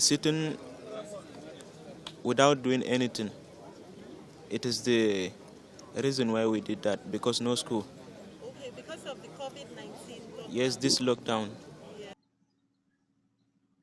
sitting without doing anything. It is the reason why we did that, because no school. Okay, because of the COVID-19 Yes, lockdown. this lockdown. Yeah.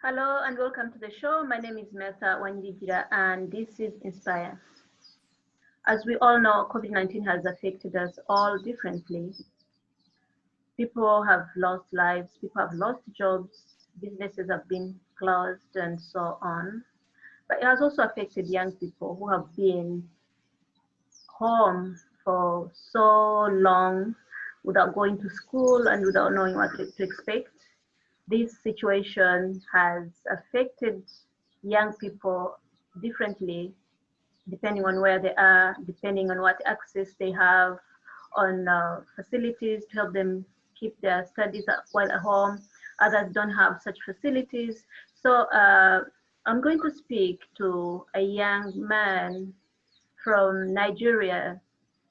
Hello and welcome to the show. My name is Meta Wanjijira and this is Inspire. As we all know, COVID-19 has affected us all differently. People have lost lives, people have lost jobs, businesses have been closed, and so on. But it has also affected young people who have been home for so long without going to school and without knowing what to expect. This situation has affected young people differently depending on where they are, depending on what access they have on facilities to help them keep their studies while at home. Others don't have such facilities. So I'm going to speak to a young man from Nigeria,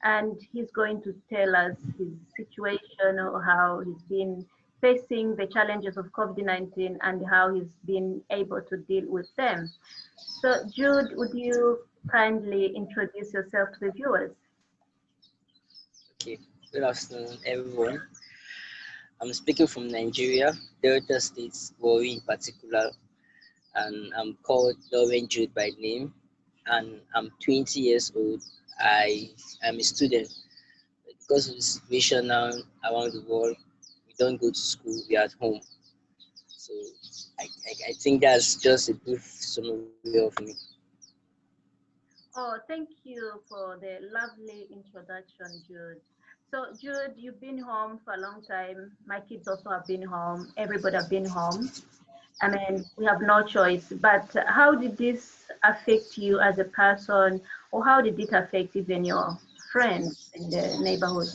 and he's going to tell us his situation or how he's been facing the challenges of COVID-19 and how he's been able to deal with them. So, Jude, would you kindly introduce yourself to the viewers? Okay, good afternoon, everyone. I'm speaking from Nigeria, Delta State, Warri in particular, and I'm called Lauren Jude by name, and I'm 20 years old. I am a student. Because of the situation now around the world, we don't go to school, we are at home. So I think that's just a brief summary of me. Oh, thank you for the lovely introduction, Jude. So, Jude, you've been home for a long time. My kids also have been home. Everybody have been home. I mean, we have no choice. But how did this affect you as a person, or how did it affect even your friends in the neighborhood?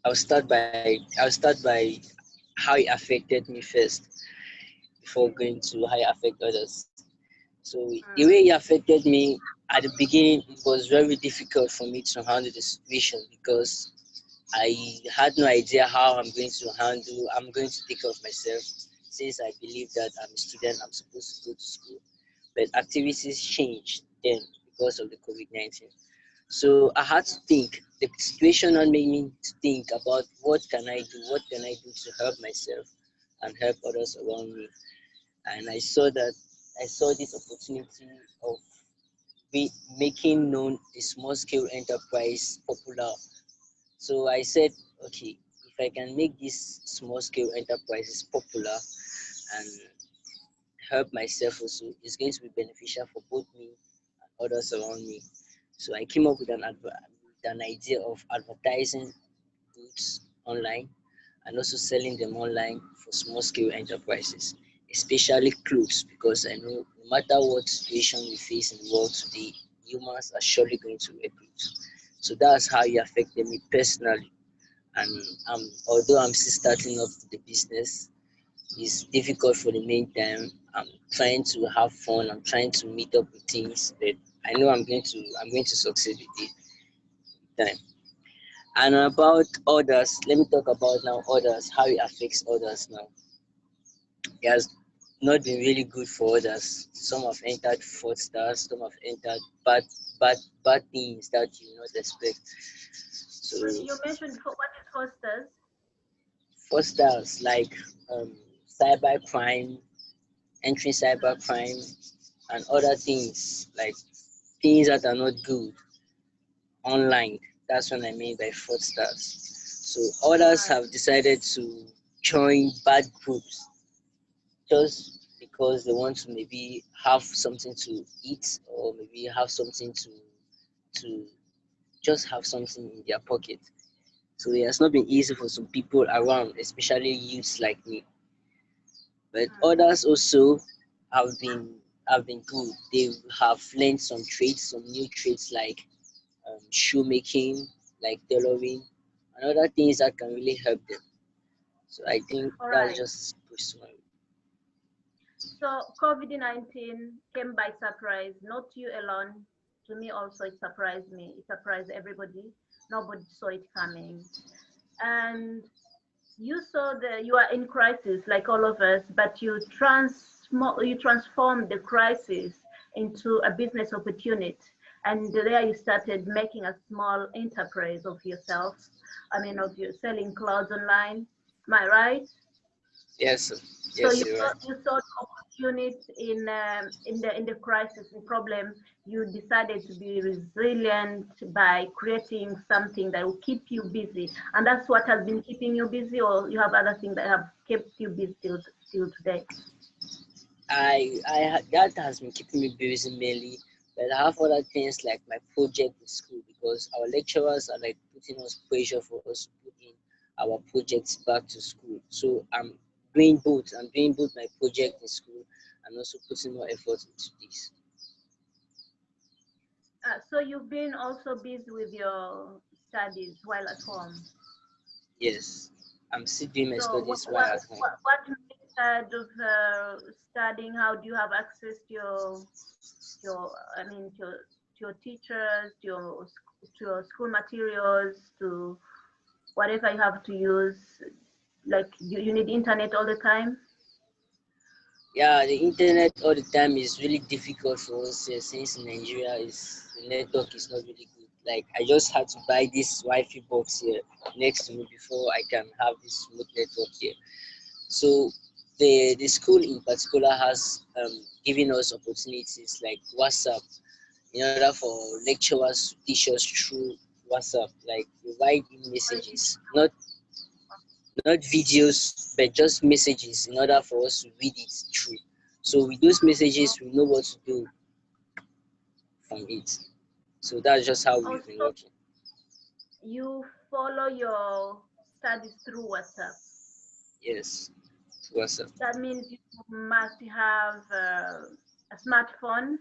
I'll start by how it affected me first before going to how it affect others. So the way it affected me at the beginning, it was very difficult for me to handle the situation because I had no idea how I'm going to take care of myself since I believe that I'm a student, I'm supposed to go to school. But activities changed then because of the COVID-19. So I had to think. The situation had made me to think about what can I do to help myself and help others around me. And I saw this opportunity of making known a small scale enterprise popular. So I said, okay, if I can make this small scale enterprises popular and help myself also, it's going to be beneficial for both me and others around me. So I came up with with an idea of advertising goods online and also selling them online for small scale enterprises, especially clothes, because I know no matter what situation we face in the world today, humans are surely going to wear clothes. So that's how it affected me personally. And although I'm still starting up the business, it's difficult for the meantime. I'm trying to have fun. I'm trying to meet up with things, but I know I'm going to succeed with it. Time. And about others, let me talk about now others, how it affects others now. It has not been really good for others. Some have entered fraudsters, some have entered bad things that you not expect. So You mentioned before, what is hostess? fraudsters like cybercrime, entering cybercrime, and other things like things that are not good online. That's what I mean by fraudsters. So others Right. have decided to join bad groups just because they want to maybe have something to eat or maybe have something to just have something in their pocket. So it has not been easy for some people around, especially youths like me. But others also have been good. They have learned some trades, some new trades like shoemaking, like tailoring, and other things that can really help them. So I think All that's right. just personal. So COVID-19 came by surprise, not you alone. To me also, it surprised me. It surprised everybody. Nobody saw it coming. And you are in crisis like all of us, but you you transformed the crisis into a business opportunity. And there you started making a small enterprise of yourself. I mean, of you selling clothes online. Am I right? Yes, sir. So Yes, you're right. you saw the opportunity in the crisis and problem. You decided to be resilient by creating something that will keep you busy, and that's what has been keeping you busy. Or you have other things that have kept you busy till today. That has been keeping me busy mainly, but I have other things like my project in school because our lecturers are like putting us pressure for us to put in our projects back to school. So I'm doing both. I'm doing both my project in school and also putting more effort into this. So you've been also busy with your studies while at home. Yes, I'm still doing my So studies while at home. what method of studying? How do you have access to I mean, to your teachers, to your school materials, to whatever you have to use? Like you need internet all the time? Yeah, the internet all the time is really difficult for us here since in Nigeria is the network is not really good. Like I just had to buy this Wi-Fi box here next to me before I can have this smooth network here. So the school in particular has given us opportunities like WhatsApp in order for lecturers to teach us through WhatsApp. Like we write in messages, not videos, but just messages in order for us to read it through. So with those messages, we know what to do from it. So that's just how we've been Also, working. you follow your studies through WhatsApp. Yes, WhatsApp. That means you must have a smartphone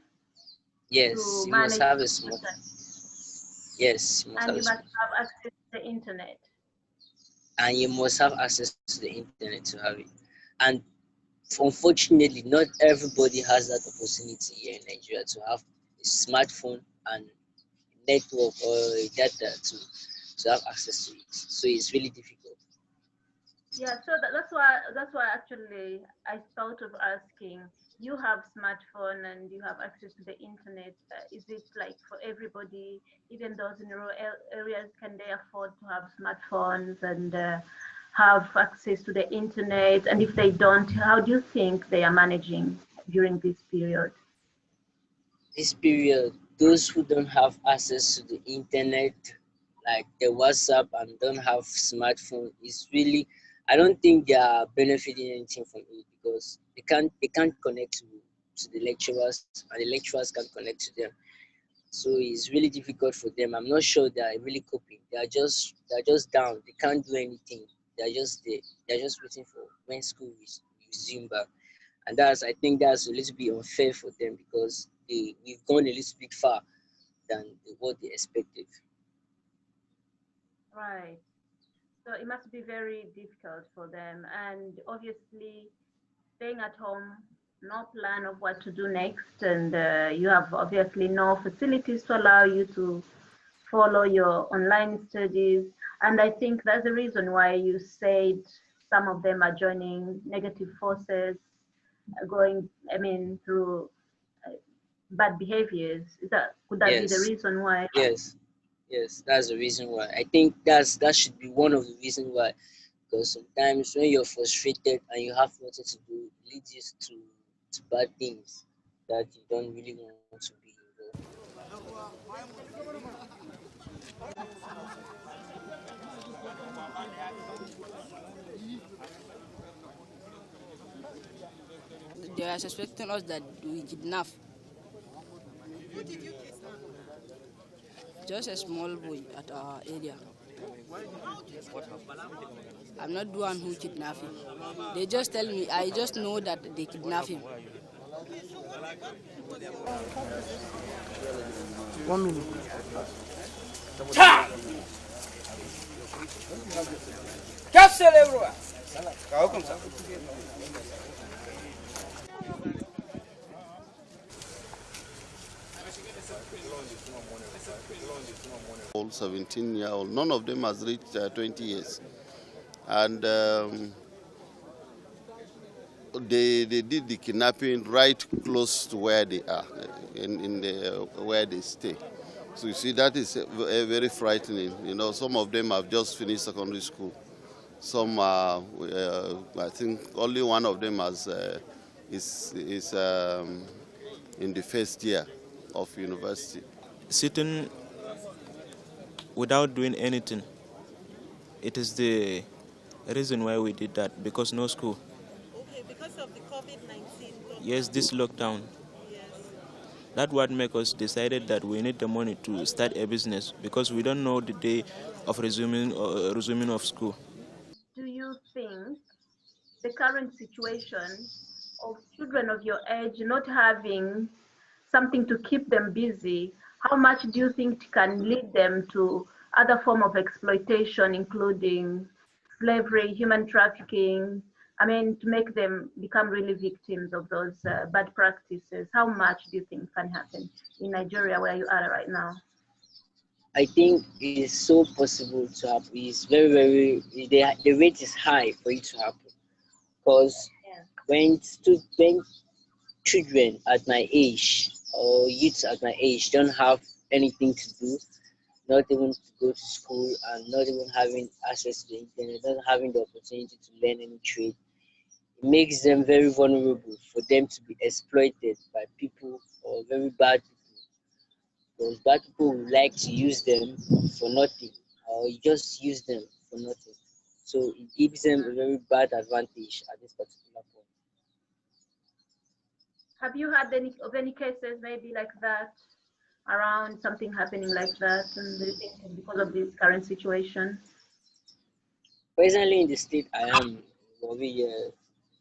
Yes, to you must manage have a your small. studies, Yes, you must and have you a must small. have access to the internet. And you must have access to the internet to have it. And unfortunately, not everybody has that opportunity here in Nigeria to have a smartphone and network or data to have access to it. So it's really difficult. Yeah, so that's why actually I thought of asking. You have smartphone and you have access to the internet. Is it like for everybody, even those in rural areas, can they afford to have smartphones and have access to the internet? And if they don't, how do you think they are managing during this period? This period, those who don't have access to the internet, like the WhatsApp, and don't have smartphone, is really, I don't think they are benefiting anything from it because they can't connect to the lecturers and the lecturers can connect to them. So it's really difficult for them. I'm not sure they are really coping. They are just down. They can't do anything. They're just there. They're just waiting for when school resume back. And that's I think that's a little bit unfair for them because we've gone a little bit far than what they expected. Right. So it must be very difficult for them. And obviously, staying at home, no plan of what to do next, and you have obviously no facilities to allow you to follow your online studies. And I think that's the reason why you said some of them are joining negative forces, going, I mean, through bad behaviors. Could that be the Yes, reason why? yes, yes. That's the reason why. I think that should be one of the reasons why. Because sometimes when you're frustrated and you have nothing to do, it leads you to bad things that you don't really want to be involved. They are suspecting us that we kidnap Who did you kidnap? just a small boy at our area. How did you I'm not the one who kidnapped him. They just tell me, I just know that they kidnapped him. Okay, so what was your conversation? 1 minute. All 17-year-old, none of them has reached 20 years. And They did the kidnapping right close to where they are, in the where they stay. So you see, that is very frightening. You know, some of them have just finished secondary school. Some are, I think, only one of them is in the first year of university. Sitting without doing anything, it is the reason why we did that, because no school. Okay, because of the COVID-19 Yes, lockdown. this lockdown. Yes. That what make us decided that we need the money to start a business, because we don't know the day of resuming of school. Do you think the current situation of children of your age not having something to keep them busy, how much do you think it can lead them to other form of exploitation, including slavery, human trafficking? I mean, to make them become really victims of those bad practices. How much do you think can happen in Nigeria, where you are right now? I think it is so possible to happen. It's the rate is high for it to happen because Yeah. when children at my age or youths at my age don't have anything to do, not even to go to school and not even having access to the internet, not having the opportunity to learn any trade, it makes them very vulnerable for them to be exploited by people or very bad people. Because bad people would like to use them for nothing or just use them for nothing. So it gives them a very bad advantage at this particular point. Have you had any cases maybe like that around, something happening like that, and do you think it's because of this current situation? Presently in the state I am,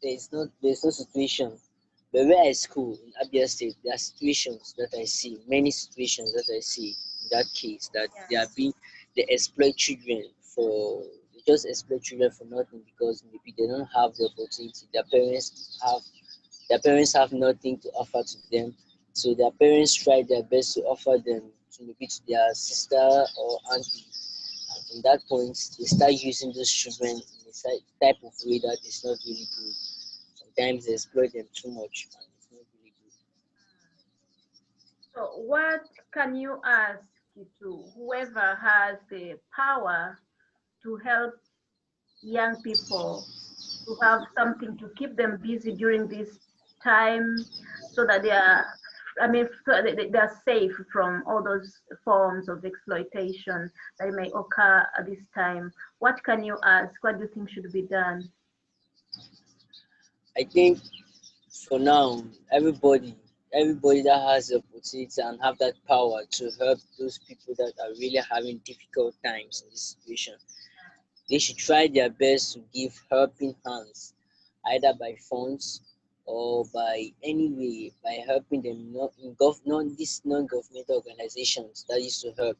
there's no situation. But where I school in Abia State, there are situations that I see, many situations that I see in that case that they exploit children for they just exploit children for nothing because maybe they don't have the opportunity. Their parents have nothing to offer to them. So their parents try their best to offer them to maybe to their sister or auntie. And from that point, they start using those children in a type of way that is not really good. Sometimes they exploit them too much and it's not really good. So what can you ask to whoever has the power to help young people to have something to keep them busy during this time, so that they are, I mean, so that they are safe from all those forms of exploitation that may occur at this time? What can you ask? What do you think should be done? I think for now, everybody that has the opportunity and have that power to help those people that are really having difficult times in this situation, they should try their best to give helping hands, either by funds or by any way, by helping them not in these non-governmental organizations that used to help.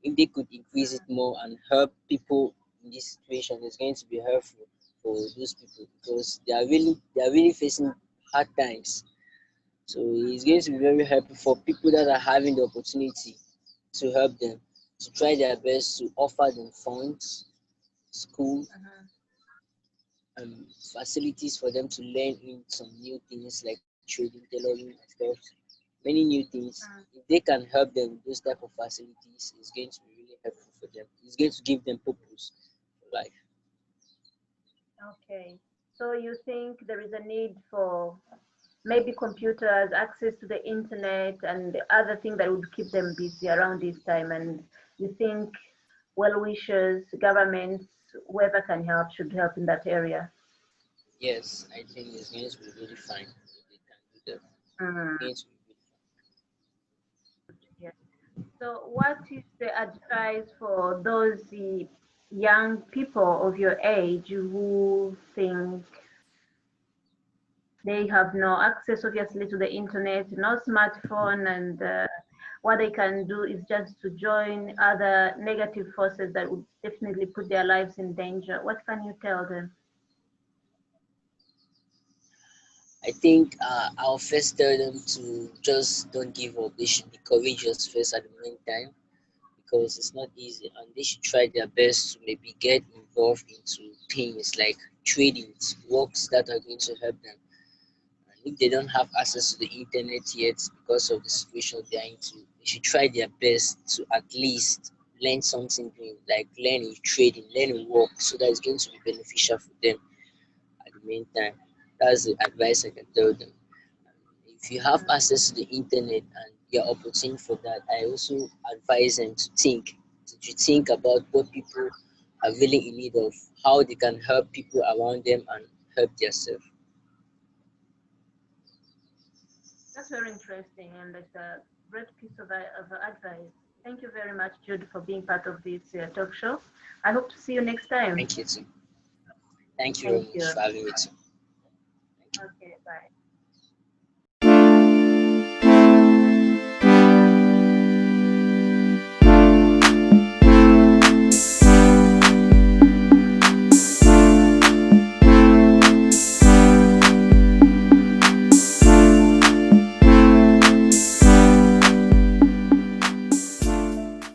If they could increase it more and help people in this situation, it's going to be helpful for those people because they are really facing hard times. So it's going to be very helpful for people that are having the opportunity to help them to try their best to offer them funds, school, facilities for them to learn in some new things like trading, tailoring, and stuff. Many new things. If they can help them with those type of facilities, it's going to be really helpful for them. It's going to give them purpose for life. Okay. So you think there is a need for maybe computers, access to the internet, and the other thing that would keep them busy around this time? And you think well wishers, governments, whoever can help should help in that area? Yes, I think it's going to be really fine if they can do that. It's Mm, going to be really yeah. So, what is the advice for those young people of your age who think they have no access, obviously, to the internet, no smartphone, and what they can do is just to join other negative forces that would definitely put their lives in danger? What can you tell them? I think I'll first tell them to just don't give up. They should be courageous first at the meantime because it's not easy and they should try their best to maybe get involved into things like trading, works that are going to help them. if they don't have access to the internet yet because of the situation they are into, they should try their best to at least learn something new, like learning trading, learning work, so that it's going to be beneficial for them at the meantime. That's the advice I can tell them. If you have access to the internet and you're opportune for that, I also advise them to think about what people are really in need of, how they can help people around them and help themselves. That's very interesting, and it's a great piece of advice. Thank you very much, Jude, for being part of this talk show. I hope to see you next time. Thank you too. Thank you very Thank much you. for having me too. Okay, bye.